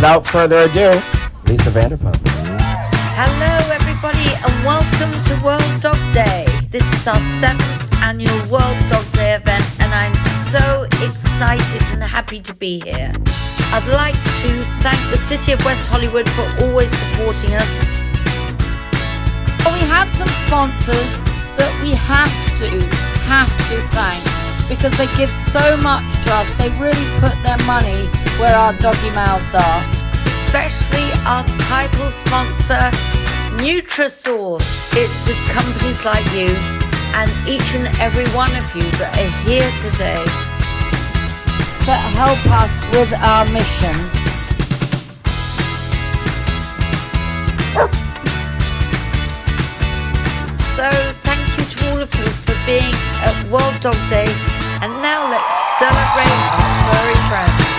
without further ado, Lisa Vanderpump. Hello everybody and welcome to World Dog Day. This is our 7th annual World Dog Day event and I'm so excited and happy to be here. I'd like to thank the City of West Hollywood for always supporting us. We have some sponsors that we have to thank because they give so much to us. They really put their money where our doggy mouths are. Especially our title sponsor, Nutrisource. It's with companies like you and each and every one of you that are here today that help us with our mission. So thank you to all of you for being at World Dog Day, and now let's celebrate our furry friends.